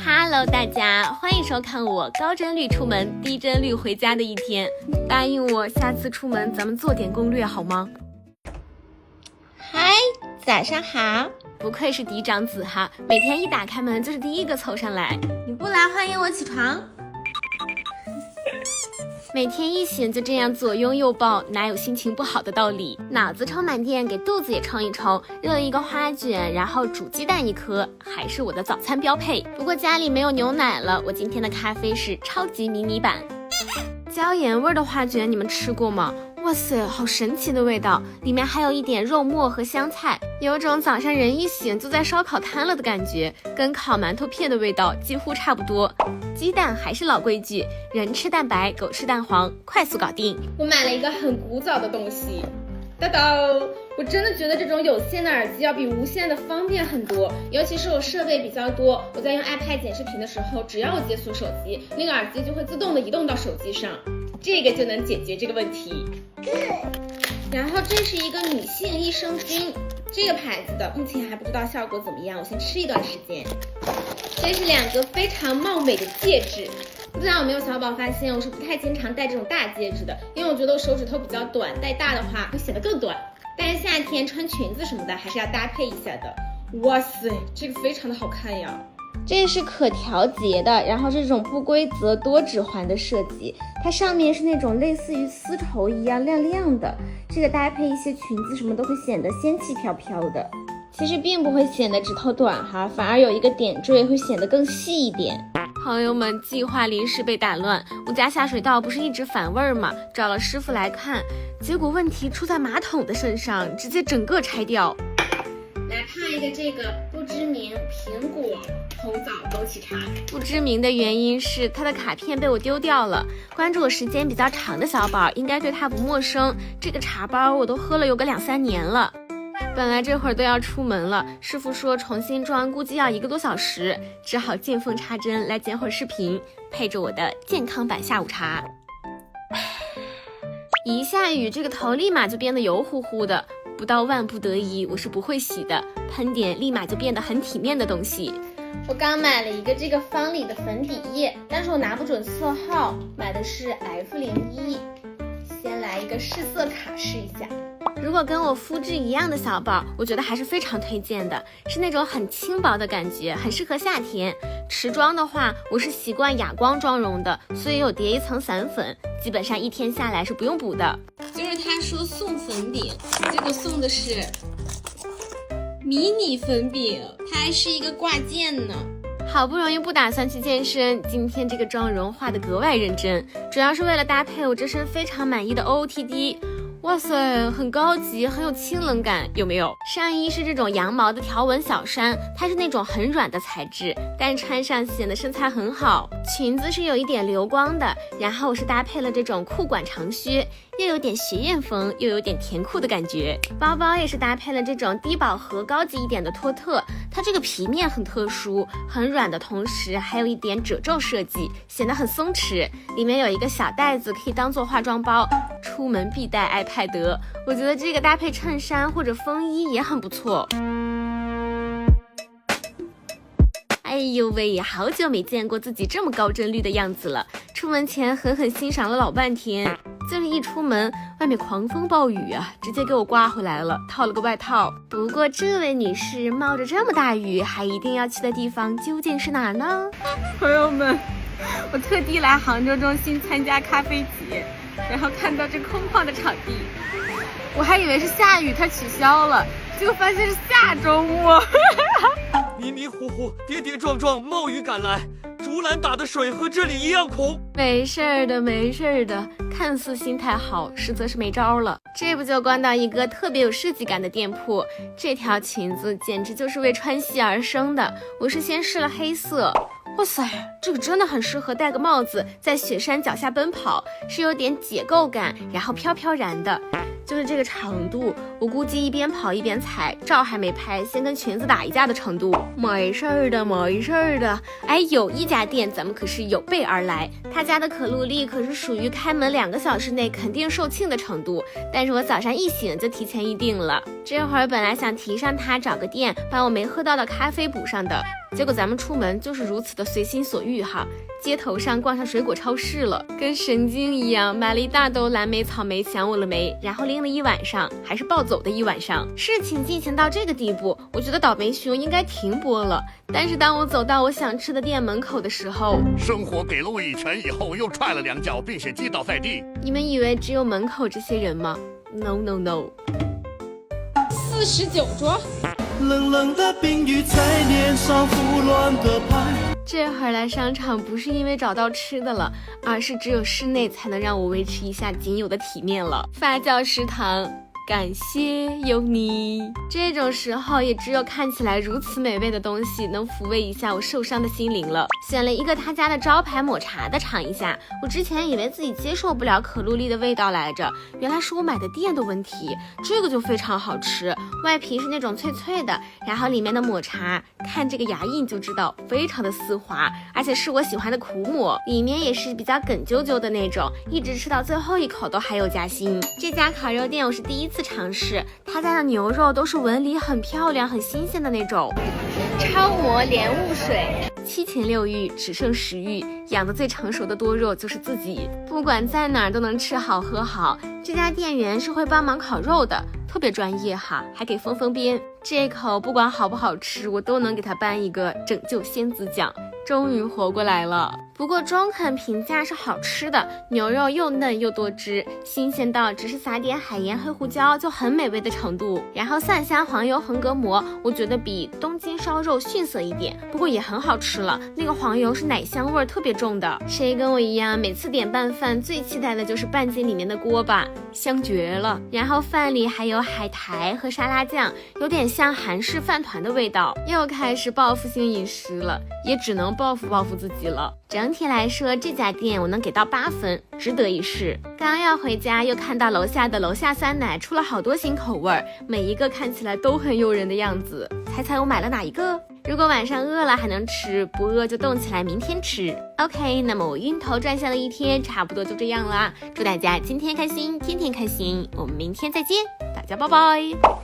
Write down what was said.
Hello， 大家欢迎收看我高帧率出门、低帧率回家的一天。答应我，下次出门咱们做点攻略好吗？嗨，早上好。不愧是嫡长子哈，每天一打开门就是第一个凑上来。你不来欢迎我起床？每天一醒就这样左拥右抱，哪有心情不好的道理？脑子充满电，给肚子也充一充，热一个花卷，然后煮鸡蛋1颗，还是我的早餐标配。不过家里没有牛奶了，我今天的咖啡是超级迷你版。椒盐味的花卷你们吃过吗？哇塞，好神奇的味道，里面还有一点肉末和香菜，有种早上人一醒就在烧烤摊了的感觉，跟烤馒头片的味道几乎差不多。鸡蛋还是老规矩，人吃蛋白，狗吃蛋黄，快速搞定。我买了一个很古早的东西，哒哒，我真的觉得这种有线的耳机要比无线的方便很多，尤其是我设备比较多，我在用 iPad 剪视频的时候，只要我解锁手机，那个耳机就会自动的移动到手机上，这个就能解决这个问题。然后这是一个女性益生菌，这个牌子的，目前还不知道效果怎么样，我先吃一段时间。这是2个非常貌美的戒指，不知道有没有小宝发现，我是不太经常戴这种大戒指的，因为我觉得我手指头比较短，戴大的话会显得更短。但是夏天穿裙子什么的还是要搭配一下的。哇塞，这个非常的好看呀！这是可调节的，然后这种不规则多指环的设计，它上面是那种类似于丝绸一样亮亮的，这个搭配一些裙子什么都会显得仙气飘飘的。其实并不会显得指头短哈，反而有一个点缀会显得更细一点。朋友们，计划临时被打乱，我家下水道不是一直反味吗？找了师傅来看，结果问题出在马桶的身上，直接整个拆掉。来泡一个这个不知名苹果红枣枸杞茶。不知名的原因是它的卡片被我丢掉了。关注我时间比较长的小宝应该对它不陌生，这个茶包我都喝了有个2-3年了。本来这会儿都要出门了，师傅说重新装估计要1个多小时，只好见缝插针来剪会儿视频，配着我的健康版下午茶。一下雨，这个头立马就变得油乎乎的，不到万不得已我是不会洗的，喷点立马就变得很体面的东西。我刚买了一个这个方里的粉底液，但是我拿不准色号，买的是 F01， 先来一个试色卡试一下。如果跟我肤质一样的小宝，我觉得还是非常推荐的，是那种很轻薄的感觉，很适合夏天。持妆的话，我是习惯哑光妆容的，所以有叠一层散粉，基本上1天下来是不用补的。就是他说送粉饼，结果送的是迷你粉饼，它还是一个挂件呢。好不容易不打算去健身，今天这个妆容画得格外认真，主要是为了搭配我这身非常满意的 OOTD。哇塞，很高级，很有清冷感，有没有？上衣是这种羊毛的条纹小衫，它是那种很软的材质，但穿上显得身材很好。裙子是有一点流光的，然后我是搭配了这种裤管长靴，又有点学院风，又有点甜酷的感觉。包包也是搭配了这种低饱和高级一点的托特，它这个皮面很特殊，很软的同时还有一点褶皱设计，显得很松弛。里面有一个小袋子，可以当做化妆包，出门必带iPad。我觉得这个搭配衬衫或者风衣也很不错。哎呦喂，好久没见过自己这么高帧率的样子了，出门前狠狠欣赏了老半天，就是一出门外面狂风暴雨啊，直接给我刮回来了，套了个外套。不过这位女士冒着这么大雨还一定要去的地方究竟是哪儿呢？朋友们，我特地来杭州中心参加咖啡节，然后看到这空旷的场地，我还以为是下雨它取消了，结果发现是下周末。迷迷糊糊，跌跌撞撞，冒雨赶来，竹篮打的水和这里一样孔。没事儿的，没事儿的，看似心态好，实则是没招了。这不就逛到一个特别有设计感的店铺，这条裙子简直就是为穿戏而生的。我是先试了黑色，哇塞，这个真的很适合戴个帽子，在雪山脚下奔跑，是有点解构感，然后飘飘然的。就是这个长度，我估计一边跑一边踩，照还没拍，先跟裙子打一架的程度。没事儿的，没事儿的。哎，有一家店咱们可是有备而来，他家的可露丽可是属于开门2个小时内肯定售罄的程度，但是我早上一醒就提前预定了。这会儿本来想提上他找个店把我没喝到的咖啡补上的，结果咱们出门就是如此的随心所欲哈，街头上逛上水果超市了，跟神经一样，买了一大兜蓝莓、草莓，想我了没？然后拎了一晚上，还是暴走的一晚上。事情进行到这个地步，我觉得倒霉熊应该停播了。但是当我走到我想吃的店门口的时候，生活给了我一拳以后，又踹了2脚，并且击倒在地。你们以为只有门口这些人吗 ？No No No。49桌。冷冷的冰雨在脸上胡乱的拍。这会儿来商场不是因为找到吃的了，而是只有室内才能让我维持一下仅有的体面了。发酵食堂，感谢有你。这种时候也只有看起来如此美味的东西能抚慰一下我受伤的心灵了。选了一个他家的招牌抹茶的尝一下，我之前以为自己接受不了可露丽的味道来着，原来是我买的店的问题。这个就非常好吃，外皮是那种脆脆的，然后里面的抹茶看这个牙印就知道非常的丝滑，而且是我喜欢的苦抹，里面也是比较梗啾啾的那种，一直吃到最后一口都还有夹心。这家烤肉店我是第一次尝试，他家的牛肉都是纹理很漂亮很新鲜的那种。超模莲雾水7情6欲只剩食欲，养的最成熟的多肉就是自己，不管在哪儿都能吃好喝好。这家店员是会帮忙烤肉的，特别专业哈，还给封边。这口不管好不好吃，我都能给他颁一个拯救仙子奖。终于活过来了。不过中肯评价是好吃的，牛肉又嫩又多汁，新鲜到只是撒点海盐黑胡椒就很美味的程度。然后蒜香黄油横膈膜，我觉得比东京烧肉逊色一点，不过也很好吃了。那个黄油是奶香味特别重的。谁跟我一样，每次点拌饭最期待的就是半斤里面的锅巴，香绝了。然后饭里还有海苔和沙拉酱，有点像韩式饭团的味道。又开始报复性饮食了，也只能报复自己了。整体来说，这家店我能给到8分，值得一试。刚要回家，又看到楼下酸奶出了好多新口味，每一个看起来都很诱人的样子。猜猜我买了哪一个？如果晚上饿了还能吃，不饿就冻起来明天吃。OK， 那么我晕头转向了一天，差不多就这样啦。祝大家今天开心，天天开心，我们明天再见，大家拜拜。